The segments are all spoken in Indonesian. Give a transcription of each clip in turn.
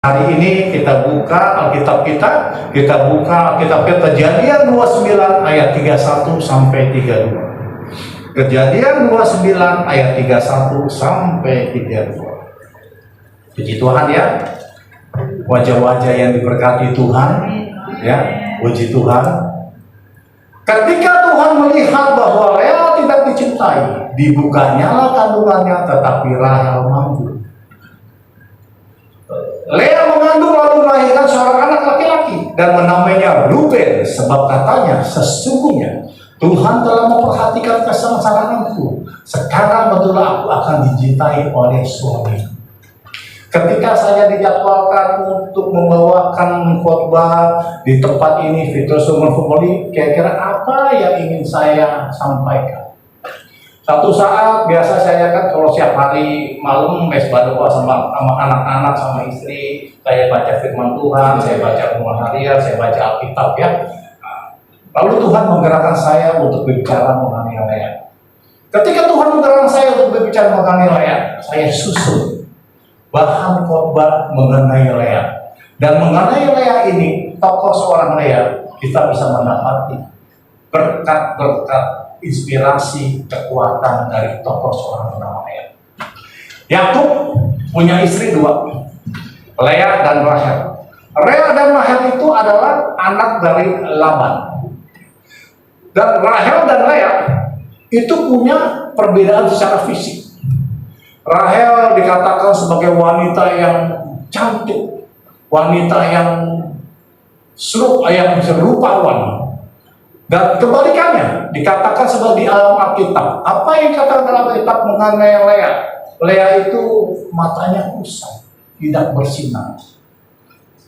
Hari ini kita buka Alkitab kita buka Alkitab Kejadian 29 ayat 31 sampai 32. Kejadian 29 ayat 31 sampai 32. Puji Tuhan ya. Wajah-wajah yang diberkati Tuhan ya, puji Tuhan. Ketika Tuhan melihat bahwa Lea tidak dicintai, dibukanyalah kandungannya, tetapi Rahel manggung. Lea mengandung lalu melahirkan seorang anak laki-laki dan menamainya Ruben, sebab katanya, sesungguhnya Tuhan telah memperhatikan kesengsaraanku. Sekarang betullah aku akan dicintai oleh suamiku. Ketika saya dijadwalkan untuk membawakan khotbah di tempat ini, Victor Sumber Fumoli, kira-kira apa yang ingin saya sampaikan? Satu saat biasa saya kan kalau siap hari malam berdoa sama anak-anak, sama istri, saya baca firman Tuhan, saya baca rumah harian, saya baca Alkitab ya. Lalu Tuhan menggerakkan saya untuk berbicara mengenai Lea. Ketika Tuhan menggerakkan saya untuk berbicara mengenai Lea, saya susun bahan khotbah mengenai Lea. Dan mengenai Lea ini, tokoh seorang Lea, kita bisa mendapati berkat-berkat inspirasi kekuatan dari tokoh seorang bernama Lea. Yakub punya istri dua, Lea dan Rahel. Lea dan Rahel itu adalah anak dari Laban. Dan Rahel dan Lea itu punya perbedaan secara fisik. Rahel dikatakan sebagai wanita yang cantik, wanita yang serupawan. Dan kebalikannya dikatakan sebagai di alam Alkitab. Apa yang dikatakan dalam Alkitab mengenai Lea? Lea itu matanya kusam, tidak bersinar.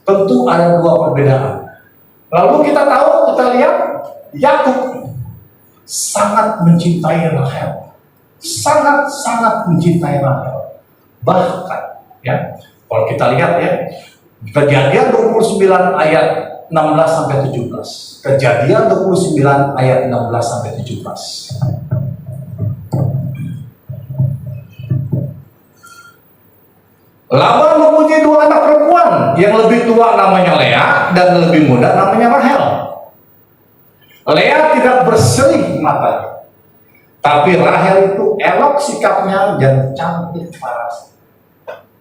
Tentu ada dua perbedaan. Lalu kita lihat Yakub sangat mencintai Rahel, sangat mencintai Rahel. Bahkan ya, kalau kita lihat ya, Kejadian 29 ayat 16 sampai 17. Kejadian 29 ayat 16 sampai 17. Laban mempunyai dua anak perempuan, yang lebih tua namanya Lea dan lebih muda namanya Rahel. Lea tidak berseri matanya, tapi Rahel itu elok sikapnya dan cantik parasnya.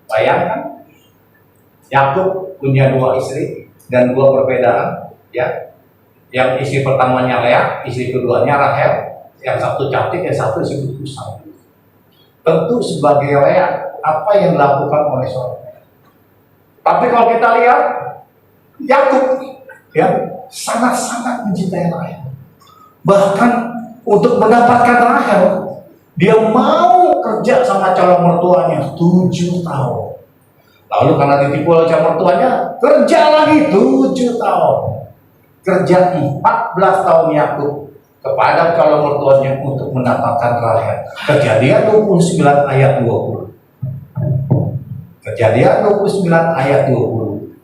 Bayangkan, Yakub punya dua istri dan dua perbedaan ya. Yang istri pertamanya Lea, istri keduanya Rahel, yang satu cantik, yang satu disebut kusam. Tentu sebagai Lea, apa yang dilakukan oleh seorang Lea. Tapi kalau kita lihat Yakub ya, sangat mencintai Rahel. Bahkan untuk mendapatkan Rahel, dia mau kerja sama calon mertuanya 7 tahun. Lalu karena ditipu oleh calon mertuanya, kerja lagi 7 tahun. Kerja 14 tahun Yakub kepada calon mertuanya untuk mendapatkan Rahel. Kejadian 29 ayat 20. Kejadian 29 ayat 20.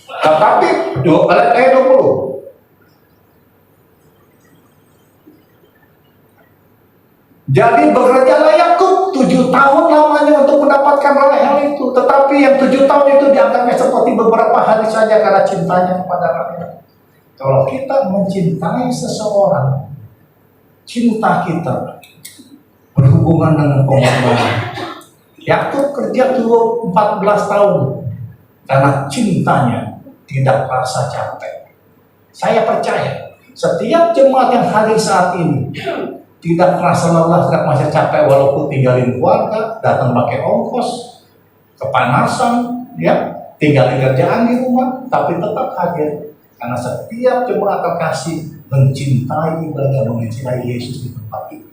Tetapi ayat 20. Jadi bekerjalah Yakub 7 tahun lamanya untuk mendapatkan Rahel itu. Tetapi yang 7 tahun itu dianggapnya seperti beberapa hari saja karena cintanya kepada Rahel. Kalau kita mencintai seseorang, cinta kita berhubungan dengan pengorbanan. Yakub kerja 14 tahun karena cintanya tidak merasa capek. Saya percaya setiap jemaat yang hadir saat ini tidak merasa lelah, tidak merasa capek walaupun tinggalin keluarga, datang pakai ongkos, kepanasan, ya, tinggalin kerjaan di rumah, tapi tetap hadir karena setiap jemaat terkasih mencintai ibadah, mencintai Yesus di tempat ini.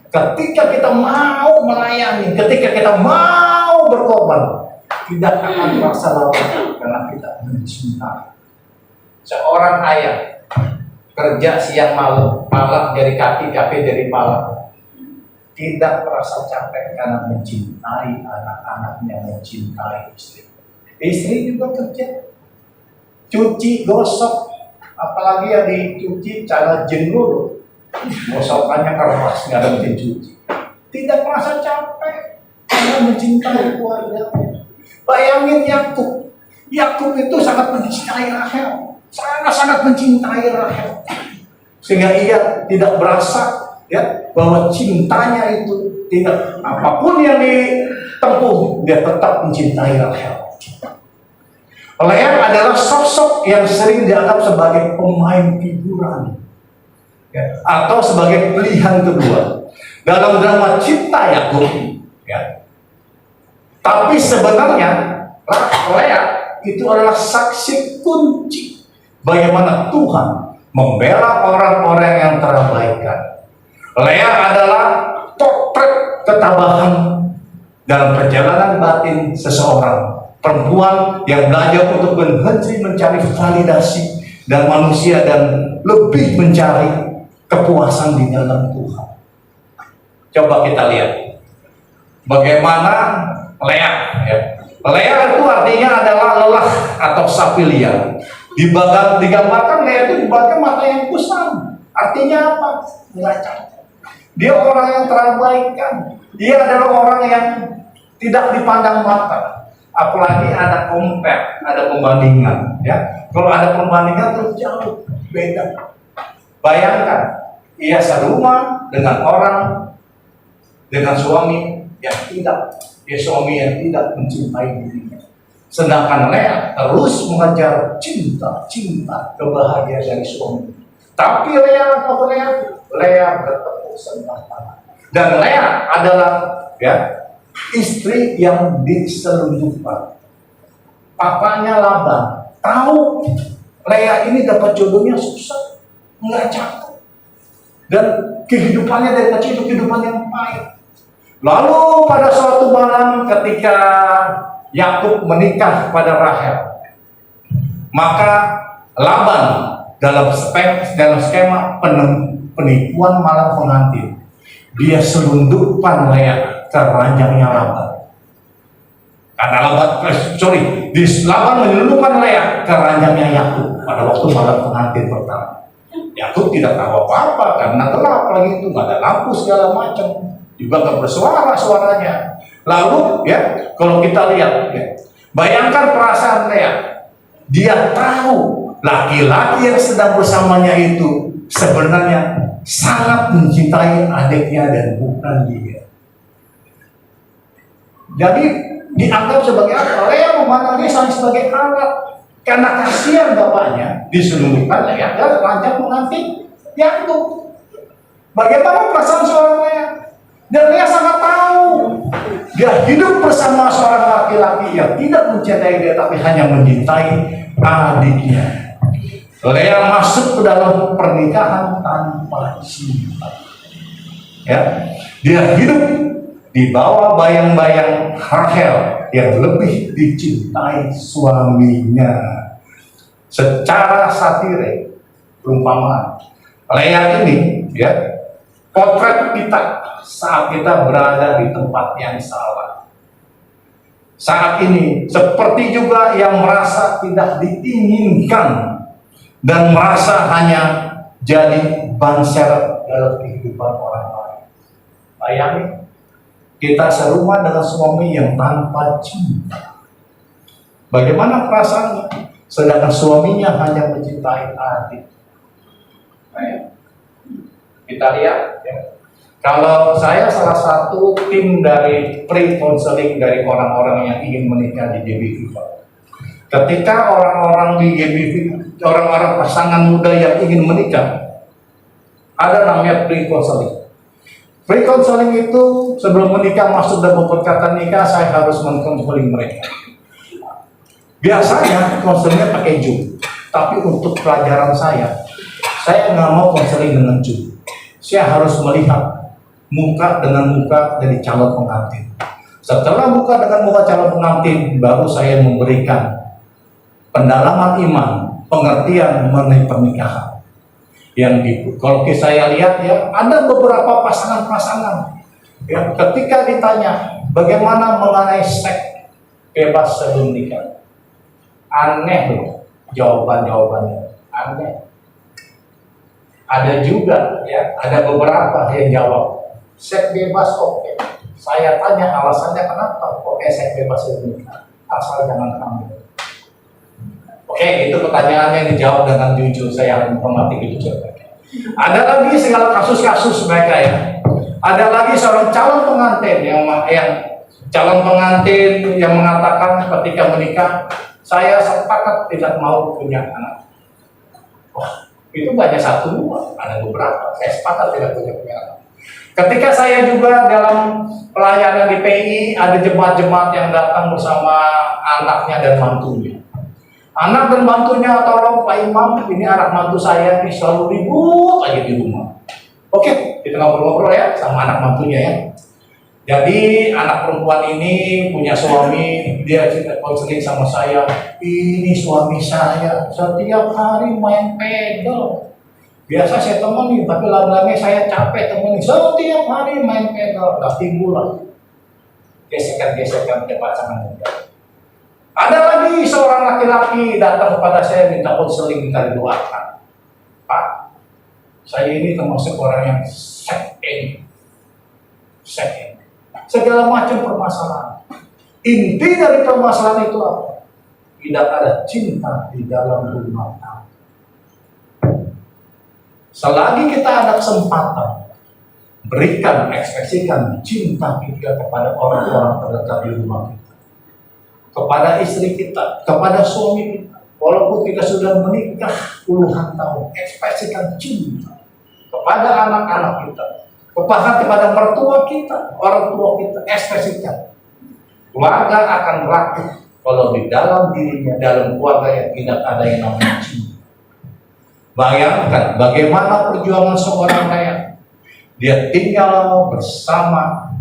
Ketika kita mau melayani, ketika kita mau berkorban, tidak akan merasa lelah karena kita mencintai. Seorang ayah kerja siang malam dari kaki dari pala, tidak merasa capek karena mencintai anak-anaknya, mencintai istri. Istri juga kerja, cuci, gosok, apalagi yang dicuci cara jenuh, Gosokannya keras, nggak ada mesin cuci. Tidak merasa capek karena mencintai keluarga. Bayangin Yakub. Yakub itu sangat mencintai Rahel, sangat-sangat mencintai Rahel, sehingga ia tidak berasa ya bahwa cintanya itu tidak, apapun yang ditempuh dia tetap mencintai Rahel. Lea adalah sosok yang sering dianggap sebagai pemain figuran ya, atau sebagai pilihan kedua dalam drama cinta Yakub ya. Tapi sebenarnya Lea itu adalah saksi kunci bagaimana Tuhan membela orang-orang yang terabaikan. Lea adalah potret ketabahan dalam perjalanan batin seseorang perempuan yang belajar untuk berhenti mencari validasi dan manusia dan lebih mencari kepuasan di dalam Tuhan. Coba kita lihat bagaimana Lea ya. Lea itu artinya adalah lelah atau sapi liar. Digambarkan Lea itu digambarkan mata yang kusam. Artinya apa? Nggak capek. Dia orang yang terabaikan. Dia adalah orang yang tidak dipandang mata. Apalagi ada compare, ada pembandingan. Ya, kalau ada pembandingan terus jauh beda. Bayangkan, ia serumah dengan suami yang tidak. Dia suami yang tidak mencintai dirinya. Sedangkan Lea terus mengejar cinta kebahagiaan dari suami. Tapi Lea bertepuk sebelah tangan. Dan Lea adalah ya istri yang diselundupkan. Papanya Laban tahu Lea ini dapat jodohnya susah, nggak cakep, dan kehidupannya dari kecil itu kehidupan yang pahit. Lalu pada suatu malam ketika Yakub menikah pada Rahel, maka Laban dalam skema penipuan malam pengantin, dia selundupkan Lea ke ranjangnya Laban. Karena Laban menyelundupkan Lea ke ranjangnya Yakub pada waktu malam pengantin pertama. Yakub tidak tahu apa-apa karena gelap lagi itu, nggak ada lampu segala macam, juga nggak bersuara suaranya. Lalu ya, kalau kita lihat ya, bayangkan perasaan Lea. Dia tahu laki-laki yang sedang bersamanya itu sebenarnya sangat mencintai adiknya dan bukan dia. Jadi dianggap sebagai apa? Lea memandang dia sebagai alat. Karena kasihan bapaknya diselundupkan Lea dan ranjang pengantin Yakub. Bagaimana perasaan seorang Lea? Dan Lea sangat tahu dia hidup bersama seorang laki-laki yang tidak mencintai dia tapi hanya mencintai adiknya. Lea masuk ke dalam pernikahan tanpa cinta. Ya, dia hidup di bawah bayang-bayang Rahel yang lebih dicintai suaminya. Secara satire, perumpamaan Lea ini ya potret kita saat kita berada di tempat yang salah. Saat ini seperti juga yang merasa tidak diinginkan dan merasa hanya jadi ban serep dalam kehidupan orang lain. Bayangin, kita serumah dengan suami yang tanpa cinta. Bagaimana perasaannya? Sedangkan suaminya hanya mencintai adik. Kita lihat ya. Kalau saya salah satu tim dari pre-counseling dari orang-orang yang ingin menikah di GBV. Ketika orang-orang di GBV, orang-orang pasangan muda yang ingin menikah, ada namanya pre-counseling. Pre-counseling itu sebelum menikah masuk dalam perkatan nikah, saya harus men-counseling mereka. Biasanya konselingnya pakai Zoom, tapi untuk pelajaran saya nggak mau konseling dengan Zoom. Saya harus melihat muka dengan muka dari calon pengantin. Setelah muka dengan muka calon pengantin, baru saya memberikan pendalaman iman, pengertian mengenai pernikahan. Kalau saya lihat ya, ada beberapa pasangan-pasangan yang ketika ditanya bagaimana mengenai seks bebas sebelum nikah, aneh loh jawaban-jawabannya, aneh. Ada juga ya, ada beberapa yang jawab, seks bebas oke. Saya tanya alasannya kenapa kok seks bebas ini? Asal jangan hamil. Oke, itu pertanyaannya yang dijawab dengan jujur, saya menghormati kejujuran. Ada lagi segala kasus-kasus mereka ya. Ada lagi seorang calon pengantin yang mengatakan ketika menikah, saya sepakat tidak mau punya anak. Wah, itu banyak satu dua, ada beberapa. Saya sepakat tidak punya anak. Ketika saya juga dalam pelayanan di PI, ada jemaat-jemaat yang datang bersama anaknya dan mantunya. Anak dan mantunya, tolong Pak Imam, ini anak mantu saya ini selalu ribut aja di rumah. Oke, kita ngobrol-ngobrol ya sama anak mantunya ya. Jadi anak perempuan ini punya suami, dia cerita konseling sama saya. Ini suami saya setiap hari main pedal. Biasa saya temani, tapi lama-lama saya capek temani. Setiap hari main pedal, udah timbul lah. Gesekan-gesekan ke pasangan muda. Ada lagi seorang laki-laki datang kepada saya minta konseling, minta didoakan. Pak, saya ini termasuk orang yang sek. Segala macam permasalahan. Inti dari permasalahan itu apa? Tidak ada cinta di dalam rumah tangga. Selagi kita ada kesempatan, berikan, ekspresikan cinta kita kepada orang-orang terdekat di rumah kita. Kepada istri kita, kepada suami kita, walaupun kita sudah menikah puluhan tahun, ekspresikan cinta kepada anak-anak kita, kepada mertua kita, orang tua kita, ekspresikan. Keluarga akan rapuh kalau di dalam dirinya, dalam keluarga yang tidak ada yang namanya cinta. Bayangkan bagaimana perjuangan seorang kaya, dia tinggal bersama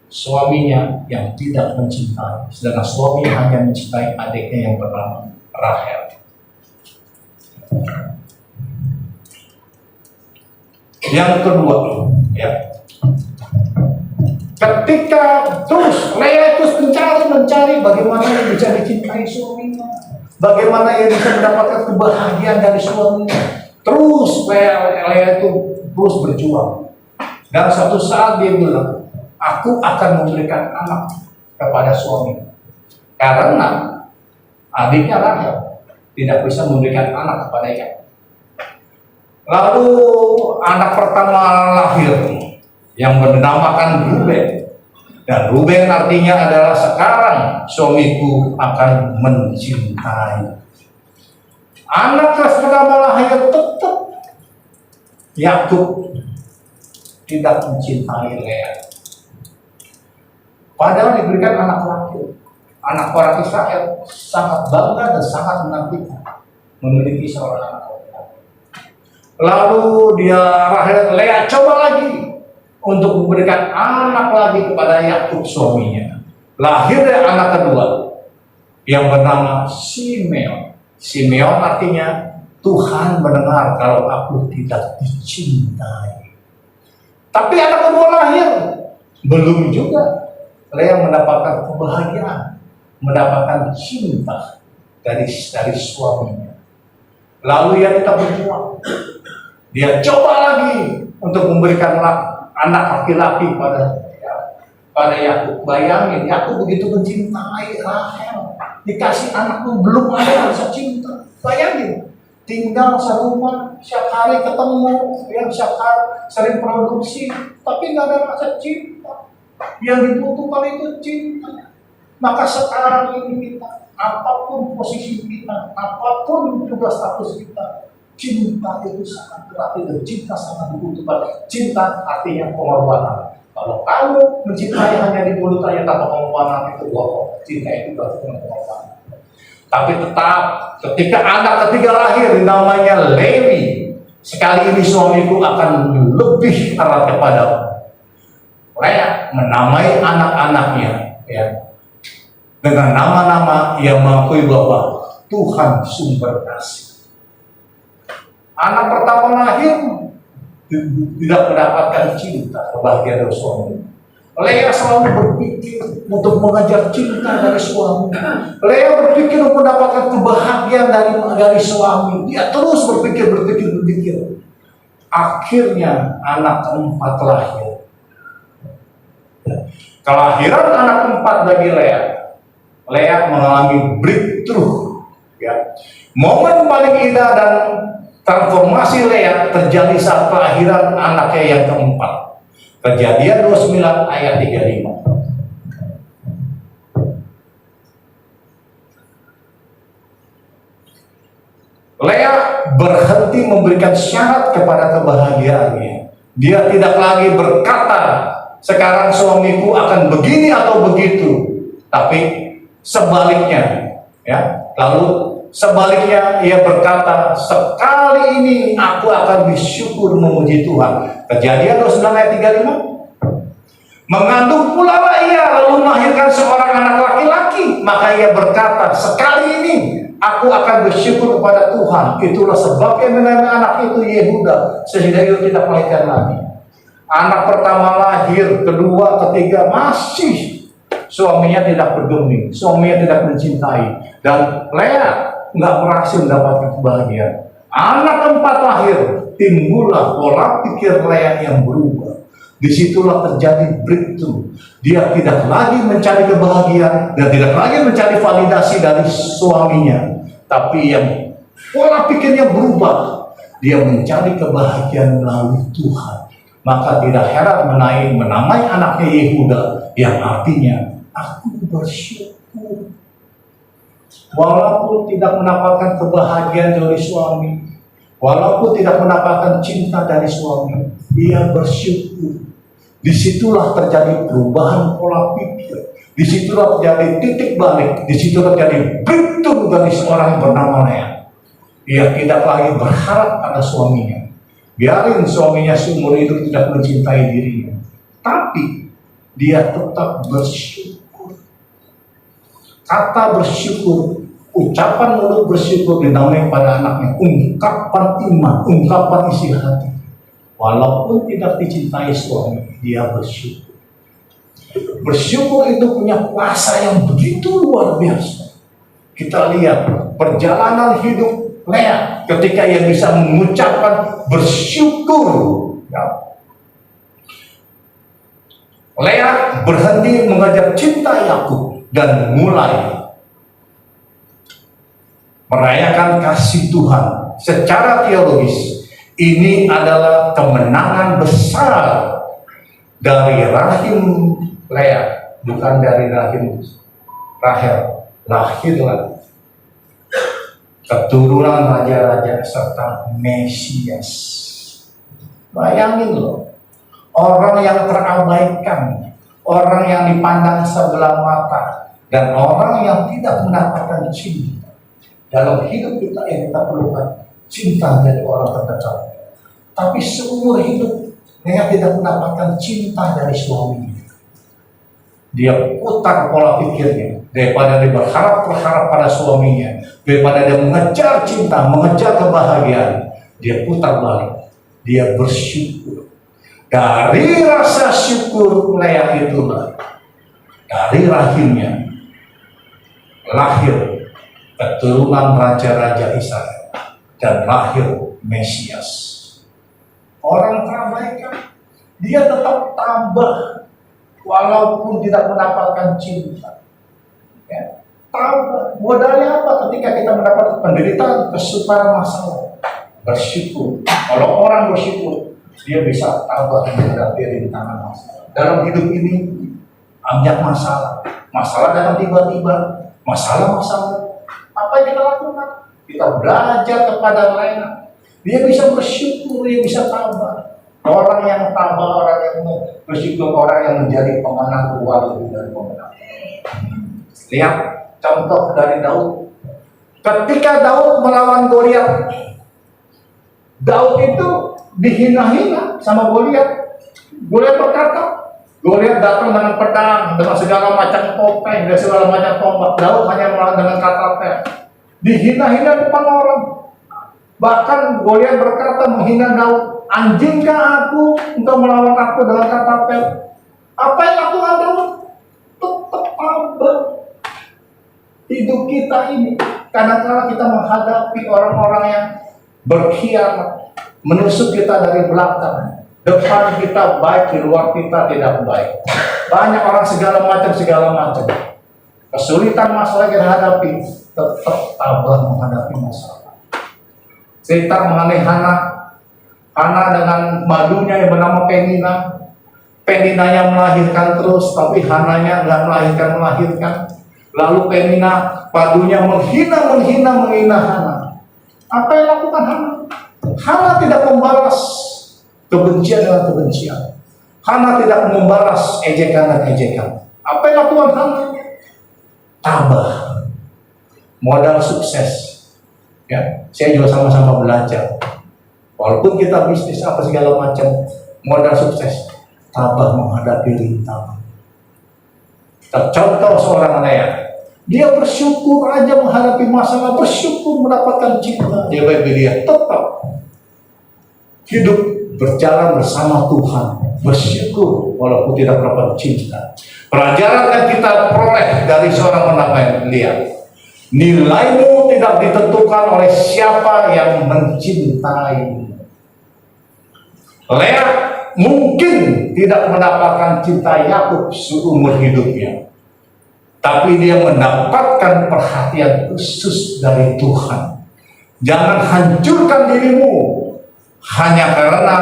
suaminya yang tidak mencintai, sedangkan suami hanya mencintai adiknya yang bernama Rahel. Yang kedua, ya, ketika terus Lea terus mencari bagaimana ia bisa dicintai suaminya, bagaimana ia bisa mendapatkan kebahagiaan dari suaminya. Terus Lea itu terus berjuang, dan suatu saat dia bilang, aku akan memberikan anak kepada suami. Karena adiknya Rahel tidak bisa memberikan anak kepada ia. Lalu anak pertama lahir yang bernamakan Ruben. Dan Ruben artinya adalah sekarang suamiku akan mencintai. Anak pertama lahir tetap Yakub tidak mencintai Lea. Padahal diberikan anak laki, anak orang Israel sangat bangga dan sangat menantikan memiliki seorang anak laki. Lalu Lea coba lagi untuk memberikan anak lagi kepada Yakub suaminya. Lahir anak kedua yang bernama Simeon. Simeon artinya Tuhan mendengar kalau aku tidak dicintai. Tapi anak kedua lahir belum juga Lea mendapatkan kebahagiaan, mendapatkan cinta dari suaminya. Lalu ia tetap berjuang. Dia coba lagi untuk memberikan anak laki-laki pada Yakub. Bayangin, Yakub begitu mencintai Rahel, dikasih anak pun belum ada rasa cinta. Bayangin, tinggal serumah, setiap hari ketemu, yang setiap hari sering produksi, tapi nggak ada rasa cinta. Yang dibutuhkan itu cinta. Maka sekarang ini kita, apapun posisi kita, apapun juga status kita, cinta itu sangat berarti dan cinta sangat dibutuhkan. Cinta artinya pengorbanan. Kalau kamu mencintai hanya di mulut aja tanpa pengorbanan, itu bohong. Cinta itu berarti pengorbanan. Tapi tetap ketika anak ketiga lahir namanya Lewi, sekali ini suamiku akan lebih erat kepadamu. Lea menamai anak-anaknya ya dengan nama-nama yang mengakui bahwa Tuhan sumber kasih. Anak pertama lahir tidak mendapatkan cinta, kebahagiaan dari suami. Lea selalu berpikir untuk mengejar cinta dari suami. Lea berpikir untuk mendapatkan kebahagiaan dari suami. Dia terus berpikir. Akhirnya anak keempat lahir. Kelahiran anak keempat bagi Lea. Lea mengalami breakthrough. Ya. Momen paling indah dan transformasi Lea terjadi saat kelahiran anaknya yang keempat. Kejadian 29 ayat 35. Lea berhenti memberikan syarat kepada kebahagiaannya. Dia tidak lagi berkata, sekarang suamiku akan begini atau begitu. Tapi sebaliknya, ya. Lalu sebaliknya ia berkata, sekali ini aku akan bersyukur memuji Tuhan. Kejadian 29 ayat 35. Mengandung pula ia lalu melahirkan seorang anak laki-laki. Maka ia berkata, sekali ini aku akan bersyukur kepada Tuhan. Itulah sebabnya menamai anak itu Yehuda, sehingga ia tidak melahirkan lagi. Anak pertama lahir, kedua, ketiga masih suaminya tidak bergeming, suaminya tidak mencintai, dan Lea nggak berhasil mendapatkan kebahagiaan. Anak keempat lahir, timbullah pola pikir Lea yang berubah. Disitulah terjadi breakthrough. Dia tidak lagi mencari kebahagiaan dan tidak lagi mencari validasi dari suaminya, tapi yang pola pikirnya berubah. Dia mencari kebahagiaan melalui Tuhan. Maka tidak heran menamai anaknya Yehuda, yang artinya aku bersyukur. Walaupun tidak mendapatkan kebahagiaan dari suami, walaupun tidak mendapatkan cinta dari suami, dia bersyukur. Disitulah terjadi perubahan pola pikir. Disitulah terjadi titik balik. Disitulah terjadi breakthrough dari seorang yang bernama Lea. Dia tidak lagi berharap pada suaminya. Biarin suaminya seumur hidup tidak mencintai dirinya, tapi dia tetap bersyukur. Kata bersyukur, ucapan mulut bersyukur dinamai pada anaknya ungkapan iman, ungkapan isi hati. Walaupun tidak dicintai suami, dia bersyukur. Bersyukur itu punya kuasa yang begitu luar biasa. Kita lihat perjalanan hidup Lea ketika ia bisa mengucapkan bersyukur. Ya. Lea berhenti mengejar cinta Yakub dan mulai merayakan kasih Tuhan. Secara teologis, ini adalah kemenangan besar dari rahim Lea, bukan dari rahim Rahel. Lahirlah keturunan raja-raja serta Mesias. Bayangin loh, orang yang terabaikan, orang yang dipandang sebelah mata, dan orang yang tidak mendapatkan cinta. Dalam hidup kita yang kita perlukan cinta dari orang terdekat. Tapi seumur hidup Lea tidak mendapatkan cinta dari suaminya. Dia putar pola pikirnya. Daripada dia berharap pada suaminya, daripada dia mengejar cinta, mengejar kebahagiaan, dia putar balik. Dia bersyukur. Dari rasa syukur Lea itulah, dari rahimnya lahir keturunan raja-raja Israel dan lahir Mesias. Orang terabaikan, dia tetap tambah walaupun tidak mendapatkan cinta. Ya, tambah. Modalnya apa ketika kita mendapat penderitaan, kesukaran, masalah? Bersyukur. Kalau orang bersyukur, dia bisa tambah menghadapi rintangan masalah. Dalam hidup ini banyak masalah. Masalah datang tiba-tiba. Masalah-masalah. Apa yang kita lakukan? Kita belajar kepada Lea. Dia bisa bersyukur, dia bisa tabah. Orang yang tabah, orang yang bersyukur, orang yang menjadi pemenang luar lebih dari pemenang. Lihat contoh dari Daud. Ketika Daud melawan Goliat, Daud itu dihina-hina sama Goliat. Goliat berkata, Goliat datang dengan pedang, dengan segala macam topeng, dan segala macam tombak. Daud hanya melawan dengan kata-kata. Dihina-hina depan orang. Bahkan Goliat berkata menghina Daud, anjingkah aku untuk melawan aku dengan kata-kata? Apa yang lakukan Daud? Tetap tambah. Hidup kita ini, kadang-kadang kita menghadapi orang-orang yang berkhianat, menusuk kita dari belakang. Depan kita baik, di luar kita tidak baik. Banyak orang segala macam. Kesulitan masalah yang hadapi, tetap tabah menghadapi masalah. Cerita mengenai Hana dengan madunya yang bernama Penina. Peninanya melahirkan terus, tapi Hananya nggak melahirkan. Lalu Penina, madunya menghina Hana. Apa yang lakukan Hana? Hana tidak membalas kebencian dengan kebencian. Hana tidak membalas ejekan dan ejekan. Apa yang lakukan Hana? Tabah. Modal sukses. Ya, saya juga sama-sama belajar. Walaupun kita bisnis apa segala macam, modal sukses, tabah menghadapi rintangan. Contoh seorang ayah, dia bersyukur aja menghadapi masalah, bersyukur mendapatkan cinta. Dia tetap hidup berjalan bersama Tuhan, bersyukur walaupun tidak dapat cinta. Pelajaran yang kita peroleh dari seorang penampilan dia, nilaimu tidak ditentukan oleh siapa yang mencintaimu. Lea mungkin tidak mendapatkan cinta Yakub seumur hidupnya, tapi dia mendapatkan perhatian khusus dari Tuhan. Jangan hancurkan dirimu hanya karena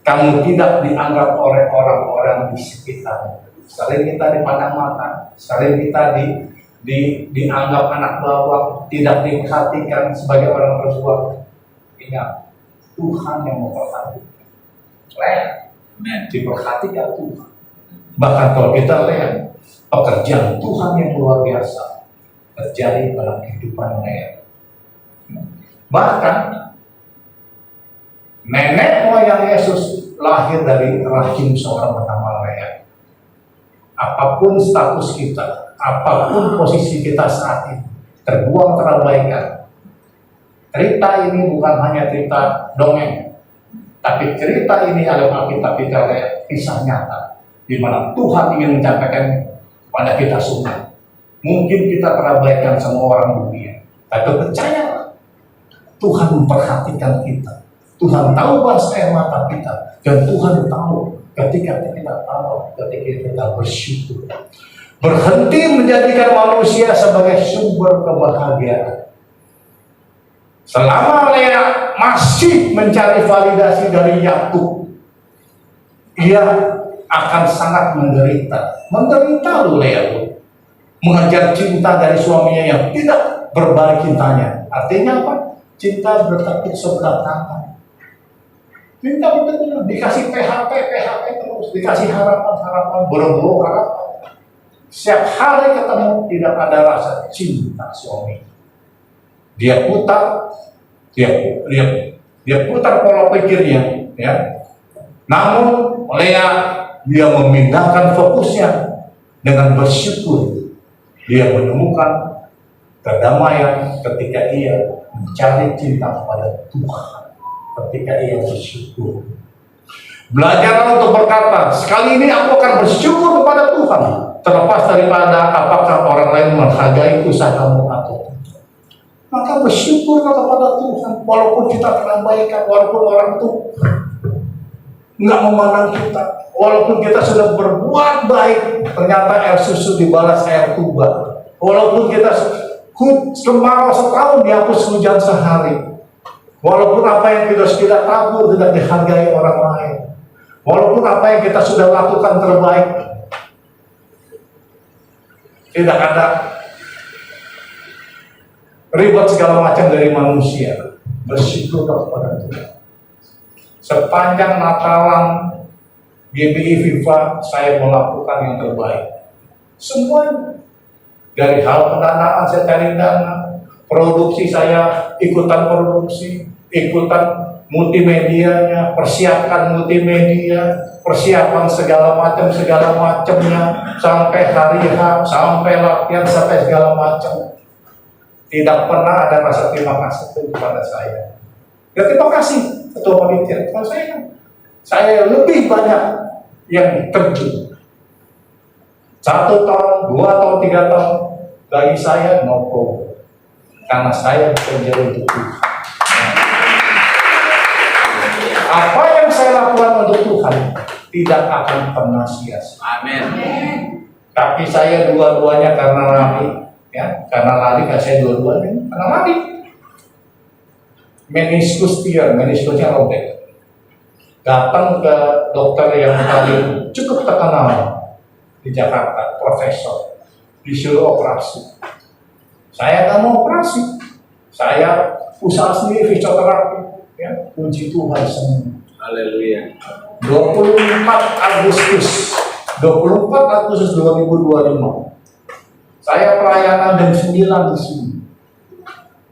kamu tidak dianggap oleh orang-orang di sekitarmu. Sering kita dipandang mata, sering kita dianggap anak bawang, tidak diperhatikan sebagai orang berbuat. Ingat, Tuhan yang memperhatikan. Diperhatikan Tuhan. Bahkan kalau kita lihat pekerjaan Tuhan yang luar biasa terjadi dalam kehidupan Lea. Bahkan nenek moyang Yesus lahir dari rahim seorang bernama Lea. Apapun status kita, apapun posisi kita saat ini, terbuang terabaikan. Cerita ini bukan hanya cerita dongeng, tapi cerita ini adalah Alkitab kita kisah nyata, di mana Tuhan ingin menyampaikan pada kita semua. Mungkin kita terabaikan semua orang dunia, tapi percayalah, Tuhan memperhatikan kita. Tuhan tahu bahasa air mata kita, dan Tuhan tahu ketika kita tahu, ketika kita bersyukur. Berhenti menjadikan manusia sebagai sumber kebahagiaan. Selama Lea masih mencari validasi dari Yakub, ia akan sangat menderita. Menderita loh Lea, mengejar cinta dari suaminya yang tidak berbalik cintanya. Artinya apa? Cinta bertepuk sebelah tangan. Cinta betul-betul dikasih PHP terus, dikasih harapan, boro-boro harapan. Setiap hari ketemu tidak ada rasa cinta suami. Dia putar pola pikirnya, ya. Namun Lea dia memindahkan fokusnya dengan bersyukur. Dia menemukan kedamaian ketika ia mencari cinta kepada Tuhan. Ketika ia bersyukur. Belajarlah untuk berkata, sekali ini aku akan bersyukur kepada Tuhan, terlepas daripada apakah orang lain menghargai usahamu atau tidak. Maka bersyukurlah kepada Tuhan, walaupun kita terabaikan, walaupun orang itu nggak memandang kita, walaupun kita sudah berbuat baik, ternyata air susu dibalas air tuba, walaupun kita kemarau setahun dihapus hujan sehari. Walaupun apa yang kita sudah tabur tidak dihargai orang lain, walaupun apa yang kita sudah lakukan terbaik tidak ada ribet segala macam dari manusia, bersyukur kepada Tuhan. Sepanjang Natalan GBI FIFA saya melakukan yang terbaik. Semuanya dari hal pendanaan saya cari dana, produksi saya ikutan produksi, ikutan multimedianya, persiapkan multimedia, persiapan segala macamnya, sampai hari H, sampai latihan, sampai segala macam. Tidak pernah ada rasa terima kasih kepada saya. Ya, terima kasih ketua panitia. Kalau saya lebih banyak yang terjun. 1 tahun, 2 tahun, 3 tahun bagi saya no problem. Karena saya bekerja untuk Tuhan. Apa yang saya lakukan untuk Tuhan tidak akan pernah sia-sia. Amin. Kaki saya dua-duanya karena lari, ya, karena lari kan saya dua-duanya karena lari. Meniskusnya robek. Datang ke dokter yang paling cukup terkenal di Jakarta, profesor, disuruh operasi. Saya nggak mau operasi, saya usaha sendiri fisioterapi, ya, puji Tuhan semua. Haleluya. 24 Agustus 2025. Saya pelayanan jam 9 di sini.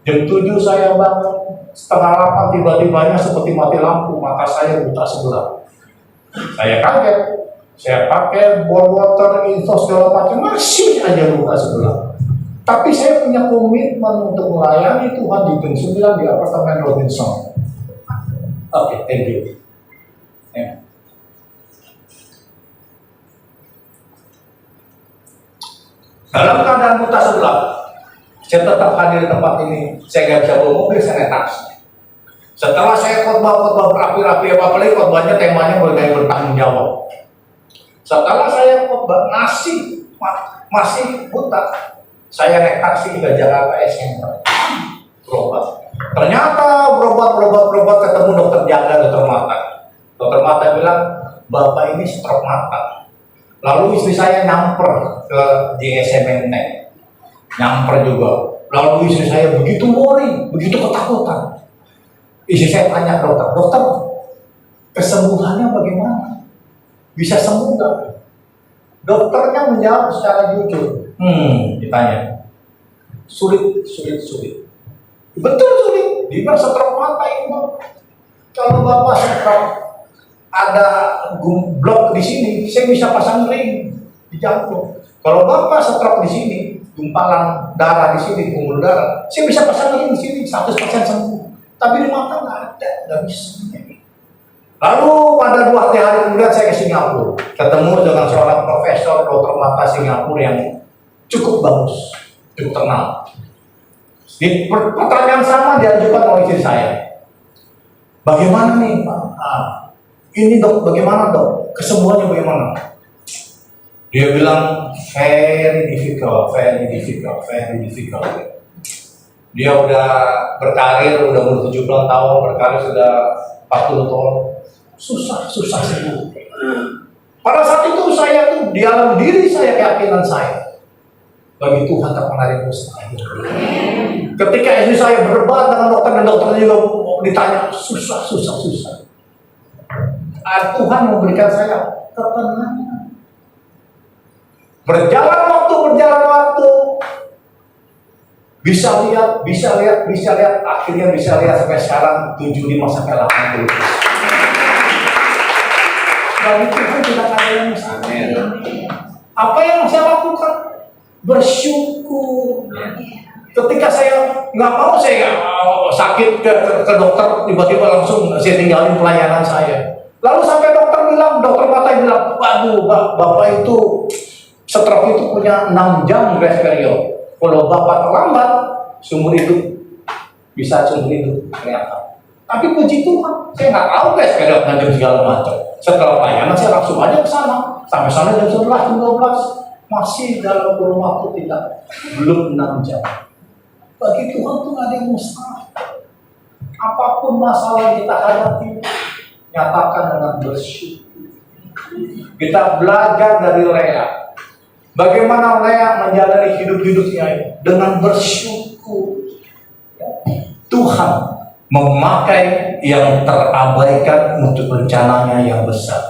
Jam 7 saya bangun, setengah 8 tiba-tibanya seperti mati lampu, mata saya buta sebelah. Saya kaget, saya pakai ball water, info segala macam, masih aja buta sebelah. Tapi saya punya komitmen untuk melayani Tuhan di jam 9 di apartemen Robinson. Oke, thank you. Ya. Dalam keadaan buta sebelah, saya tetap hadir di tempat ini. Saya nggak bisa bawa mobil, saya naik taksi. Setelah saya khotbah berapi-api, apalagi khotbahnya temanya bergaya bertanggung jawab. Setelah saya khotbah masih buta, saya naik taksi ke Jakarta SMK berobat. Ternyata berobat ketemu dokter jaga, dokter mata. Dokter mata bilang, Bapak ini stroke mata. Lalu istri saya nyamper ke JSM Menteng, nyamper juga. Lalu istri saya begitu worry, begitu ketakutan. Istri saya tanya dokter, kesembuhannya bagaimana? Bisa sembuh nggak? Dokternya menjawab secara jujur. Ditanya, sulit. Betul sulit. Dia bilang stroke mata ini. Kalau Bapak stroke, ada blok di sini, saya bisa pasang ring di jantung. Kalau Bapak stroke di sini, gumpalan darah di sini, pembuluh darah, saya bisa pasang ring di sini, 100% sembuh. Tapi di mata nggak bisa. Lalu pada 2 hari kemudian saya ke Singapura, ketemu dengan seorang profesor dokter mata Singapura yang cukup bagus, cukup terkenal. Di pertanyaan sama diajukan oleh istri saya. Bagaimana nih Pak? Ini dok, bagaimana dok? Kesembuhannya bagaimana? Dia bilang very difficult. Dia udah berkarir, udah umur 70 tahun, berkarir sudah 40 tahun. Susah sembuh. Pada saat itu saya tuh di dalam diri saya, keyakinan saya, bagi Tuhan tak pernah ada yang mustahil. Ketika istri saya berdebat dengan dokter dan dokternya juga ditanya, susah. Tuhan memberikan saya ketenangan. Berjalan waktu, bisa lihat, akhirnya bisa lihat sampai sekarang 75 sampai 80. Bagi Tuhan tidak ada yang mustahil. Apa yang saya lakukan? Bersyukur. Ketika saya nggak mau, saya sakit ke dokter, tiba-tiba langsung saya tinggalin pelayanan saya. Lalu sampai dokter mata bilang, waduh Bapak itu stroke itu punya 6 jam grace period. Kalau Bapak terlambat, seumur hidup bisa seumur hidup ternyata. Tapi puji Tuhan, saya nggak tahu grace period dan segala macam. Setelah pelayanan saya langsung aja ke sana, sampai sana jam 11, jam 12. Masih dalam kurun waktu belum 6 jam. Bagi Tuhan tuh nggak ada yang mustahil. Apapun masalah yang kita hadapi, nyatakan dengan bersyukur. Kita belajar dari Lea. Bagaimana Lea menjalani hidup-hidupnya dengan bersyukur. Tuhan memakai yang terabaikan untuk rencananya yang besar.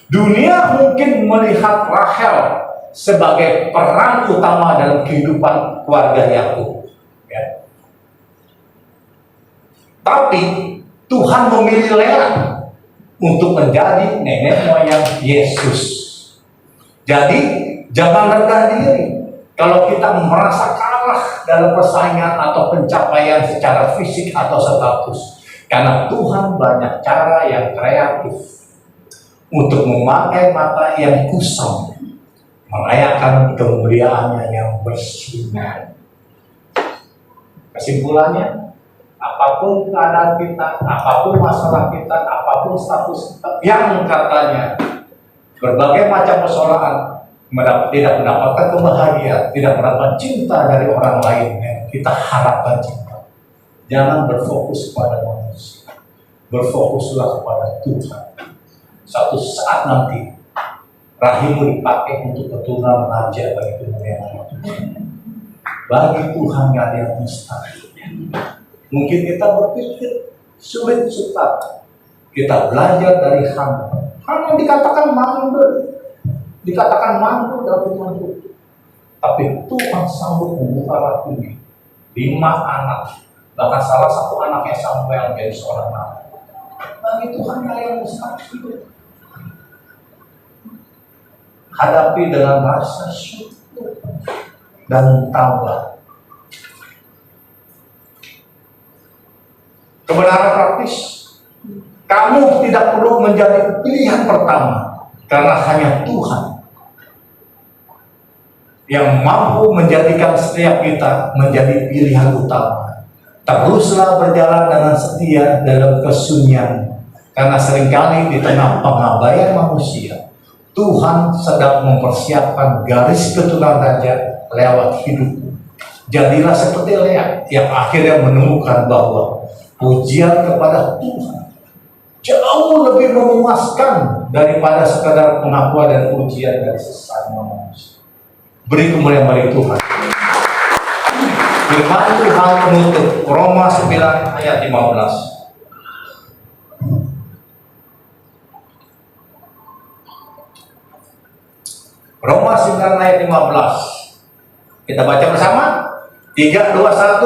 Dunia mungkin melihat Rahel sebagai peran utama dalam kehidupan keluarga Yakub. Ya. Tapi Tuhan memilih Lea untuk menjadi nenek moyang Yesus. Jadi jangan rendah diri kalau kita merasa kalah dalam persaingan atau pencapaian secara fisik atau status. Karena Tuhan banyak cara yang kreatif untuk memakai mata yang kusam, merayakan kemuliaannya yang bersinar. Kesimpulannya, apapun keadaan kita, apapun masalah kita, apapun apapun status yang katanya berbagai macam persoalan, tidak mendapatkan kebahagiaan, tidak mendapatkan cinta dari orang lain yang kita harapkan cinta. Jangan berfokus kepada manusia, berfokuslah kepada Tuhan. Satu saat nanti rahimmu dipakai untuk keturunan raja bagi kemuliaan Tuhan. Bagi Tuhan gak ada yang mustahil. Mungkin kita berpikir sulit sukar. Kita belajar dari Hana. Hana dikatakan mandul, dalam firman Tuhan. Tapi Tuhan sanggup membuka hatinya. 5 anak, bahkan salah satu anaknya Samuel menjadi seorang nabi. Bagi Tuhan gak ada yang mustahil. Hadapi dengan rasa syukur dan tabah. Kebenaran praktis, kamu tidak perlu menjadi pilihan pertama, karena hanya Tuhan yang mampu menjadikan setiap kita menjadi pilihan utama. Teruslah berjalan dengan setia dalam kesunyian, karena seringkali di tengah pengabaian manusia, Tuhan sedang mempersiapkan garis keturunan raja lewat hidupmu. Jadilah seperti Lea yang akhirnya menemukan bahwa pujian kepada Tuhan jauh lebih memuaskan daripada sekadar pengakuan dan pujian dari sesama manusia. Beri kemuliaan bagi Tuhan. Firman Tuhan penutup Roma 9 ayat 15. Roma 9 ayat 15. Kita baca bersama. 3, 2, 1.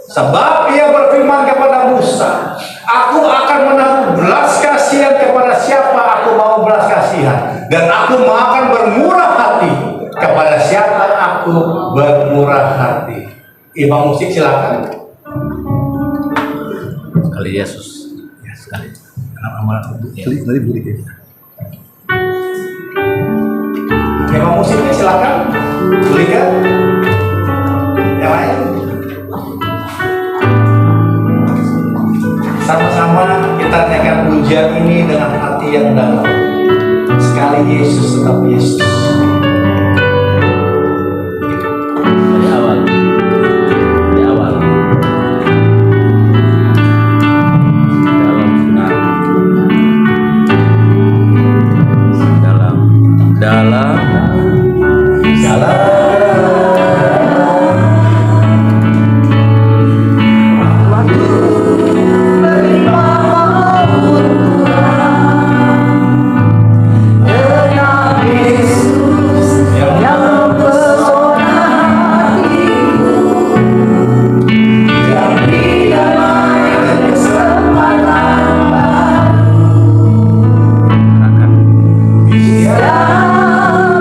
Sebab ia berfirman kepada Musa, aku akan menaruh belas kasihan kepada siapa aku mau belas kasihan, dan aku akan bermurah hati kepada siapa aku bermurah hati. Imam musik silakan. Sekali Yesus. Ya, sekali. Sekali begitu. Imam musiknya silakan. Belikan. Yang lain. Sama-sama kita naikkan pujian ini dengan hati yang dalam. Sekali Yesus tetap Yesus. Dari awal. Dalam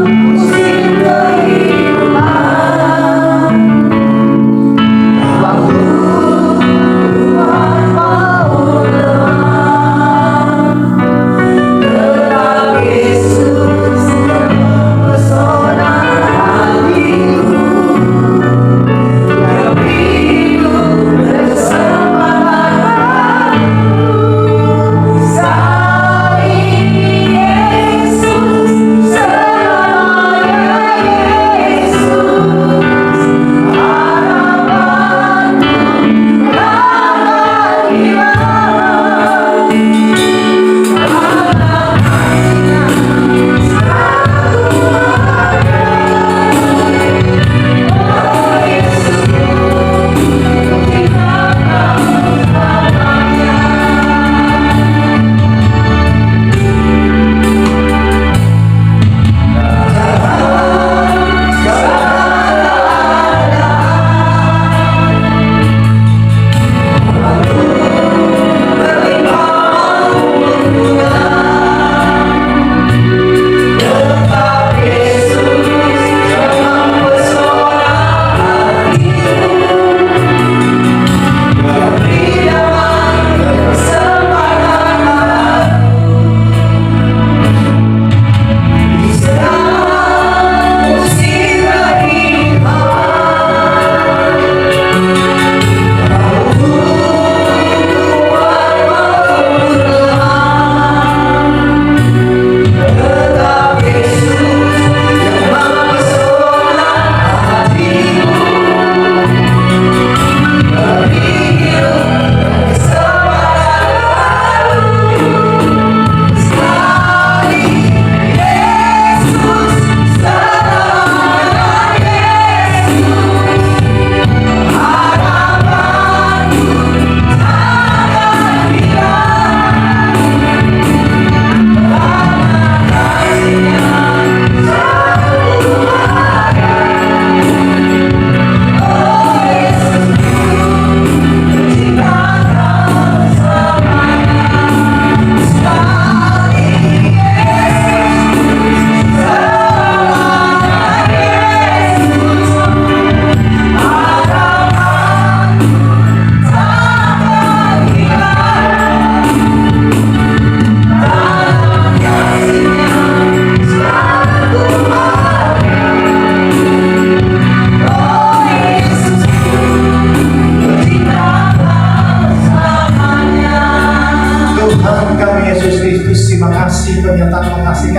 Musim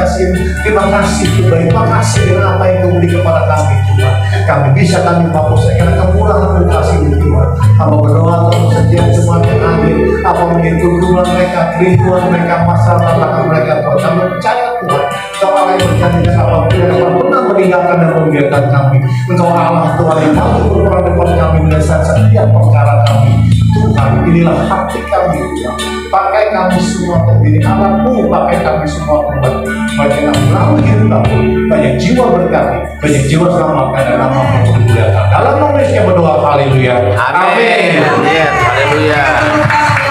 kasih. Terima kasih Tuhan. Terima kasih dengan apa yang Kau beri kepada kami Tuhan. Kami mampu karena kemurahan dan kasih Tuhan. Hamba berdoa untuk setiap jemaat yang hadir, apa menjadi tuntunan mereka, kerinduan mereka, masalah tantangan mereka Tuhan. Kami percaya Tuhan, Kau Allah yang berjanji dan apapun yang akan pernah meninggalkan dan membiarkan kami. Engkau Allah Tuhan yang mampu berperan depan kami menyelesaikan setiap perkara kami. Tuhan, inilah hati kami Tuhan. Pakai kami semua untuk diri anak-Mu, pakai kami semua untuk banyak melalui hidup kami, banyak jiwa berkati, banyak jiwa selamatkan dan nama-Mu dimuliakan. Dalam nama Yesus kami berdoa, haleluya. Amin. Amin. Haleluya.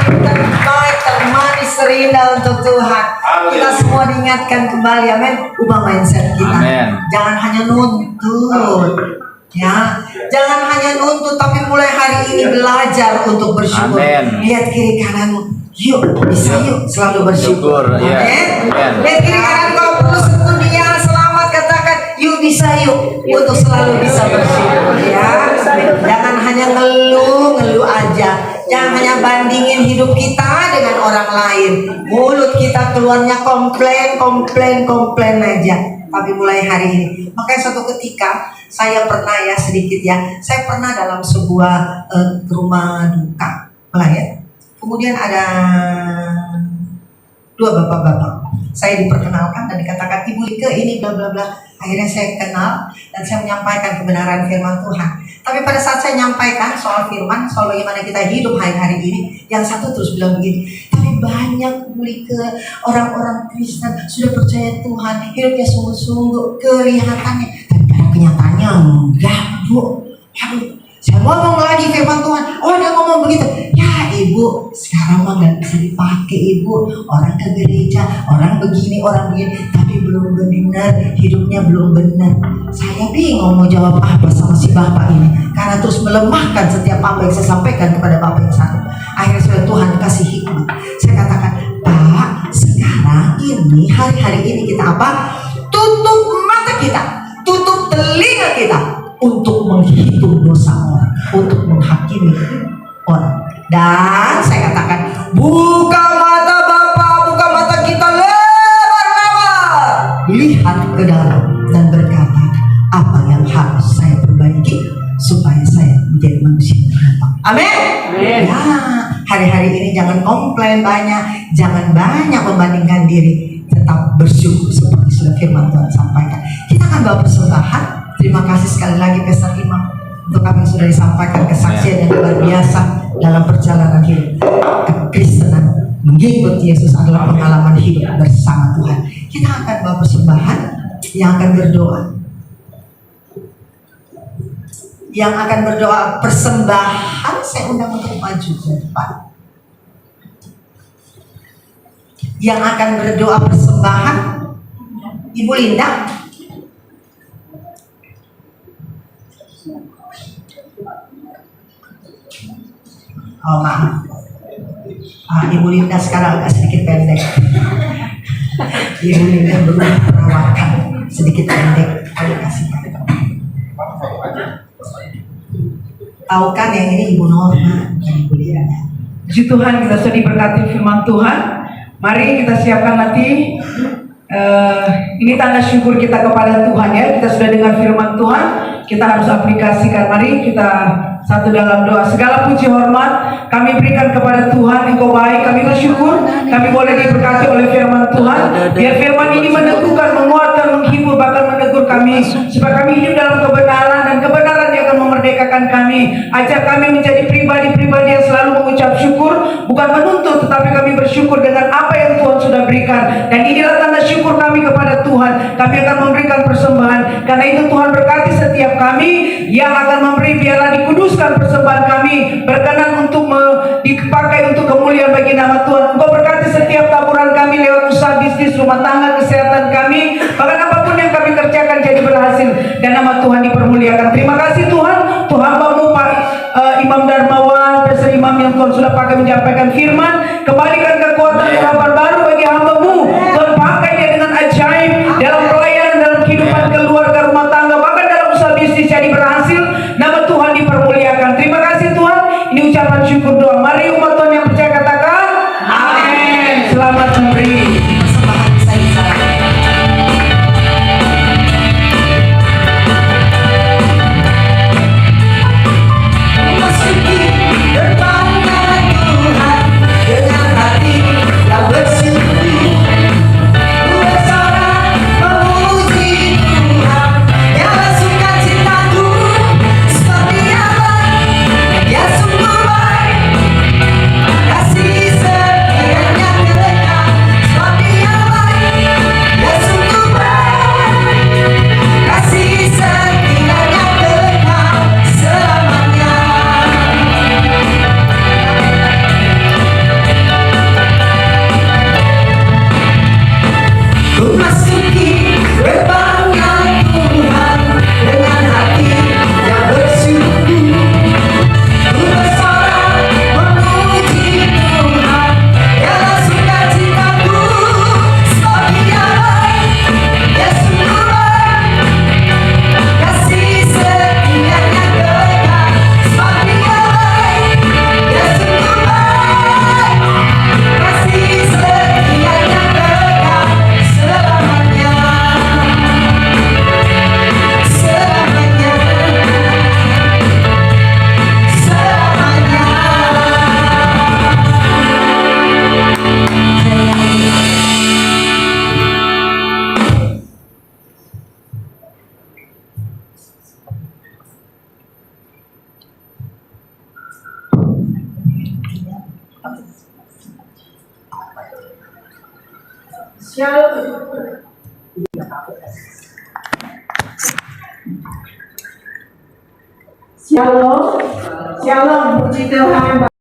Terbaik, termanis, terindah untuk Tuhan. Kita semua diingatkan kembali, amin. Ubah mindset kita. Amin. Jangan hanya nuntut, ya. Jangan hanya nuntut, tapi mulai hari ini belajar untuk bersyukur. Amin. Lihat kiri kananmu. Yuk, bisa yuk selalu bersyukur. Syukur, ya. Amin. Amin. Lihat kiri kanan kau perlu sentuh dia, selamat katakan, yuk bisa yuk untuk selalu bisa bersyukur ya. Jangan hanya ngeluh aja. Jangan hanya bandingin hidup kita dengan orang lain. Mulut kita keluarnya komplain aja. Tapi mulai hari ini, makanya suatu ketika saya pernah ya sedikit ya, saya pernah dalam sebuah rumah duka melayat. Kemudian ada dua bapak-bapak. Saya diperkenalkan dan dikatakan, Ibu Ike ini bla bla bla. Akhirnya saya kenal dan saya menyampaikan kebenaran firman Tuhan. Tapi pada saat saya menyampaikan soal firman, soal bagaimana kita hidup hari-hari ini, yang satu terus bilang begini, tapi banyak Bu Ike, orang-orang Kristen sudah percaya Tuhan, hidupnya sungguh-sungguh, kelihatannya, tapi pada kenyataannya enggak Bu. Aduh, saya ngomong lagi firman Tuhan, oh dia ngomong begitu. Ya Ibu, sekarang mah gak bisa dipakai Ibu. Orang ke gereja, orang begini, tapi belum benar, hidupnya belum benar. Saya bingung mau jawab apa sama si bapak ini, karena terus melemahkan setiap apa yang saya sampaikan kepada bapak yang satu. Akhirnya saya Tuhan kasih hikmat. Saya katakan, Pak, sekarang ini, hari-hari ini kita apa? Tutup mata kita, tutup telinga kita untuk menghitung dosa orang, untuk menghakimi orang. Dan saya katakan, buka mata Bapa, buka mata kita lebar-lebar, lihat ke dalam dan berkata, apa yang harus saya perbaiki supaya saya menjadi manusia yang gampang. Amin. Ya, hari-hari ini jangan komplain banyak, jangan banyak membandingkan diri, tetap bersyukur seperti sudah firman Tuhan sampaikan. Kita akan bawa persembahan. Terima kasih sekali lagi Pastor Imam untuk kami yang sudah disampaikan kesaksian yang luar biasa dalam perjalanan hidup kekristenan. Mengikuti Yesus adalah pengalaman hidup bersama Tuhan. Kita akan bawa persembahan yang akan berdoa. Yang akan berdoa persembahan, saya undang untuk maju ke depan. Yang akan berdoa persembahan, Ibu Linda. Oh maaf, Ibu Linda sekarang agak sedikit pendek. Ibu Linda belum perawatan, sedikit pendek. Terima kasih. Tahu kan yang ini Ibu Norma, bukan Ibu Linda. Puji Tuhan, kita sudah diberkati firman Tuhan. Mari kita siapkan nanti. Ini tanda syukur kita kepada Tuhan ya. Kita sudah dengar firman Tuhan, kita harus aplikasikan. Mari kita satu dalam doa. Segala puji hormat kami berikan kepada Tuhan. Engkau baik, kami bersyukur kami boleh diberkati oleh firman Tuhan. Biar firman ini meneguhkan, menguatkan, menghibur, bahkan menegur kami, supaya kami hidup dalam kebenaran, dan kebenaran yang akan memerdekakan kami. Ajar kami menjadi pribadi-pribadi yang selalu mengucap syukur, bukan menuntut, tetapi kami bersyukur dengan apa yang Tuhan sudah berikan. Dan inilah tanda syukur kami kepada Tuhan. Kami akan memberikan persembahan. Karena itu Tuhan berkati setiap kami yang akan memberi, biarlah dikuduskan persembahan kami, berkenan untuk dipakai untuk kemuliaan bagi nama Tuhan. Engkau berkati setiap taburan kami lewat usaha bisnis, rumah tangga, kesehatan kami, bahkan apapun yang kami kerjakan jadi berhasil, dan nama Tuhan dipermuliakan. Terima kasih Tuhan. Tuhan hamba-Mu Pak Imam Darmawan, Pastor Imam yang Tuhan sudah pakai menyampaikan firman. Kembalikan kekuatan harapan baru bagi hamba-Mu. Tuhan pakai dia dengan ajaib dalam pelayanan, dalam kehidupan keluarga, rumah tangga, bahkan dalam usaha bisnis jadi berhasil. Nama Tuhan dipermuliakan. Terima kasih Tuhan. Ini ucapan syukur doa. Mari umat Tuhan yang percaya katakan amin. Selamat memberi. Persembahan saya. Shalom, shalom, puji Tuhan.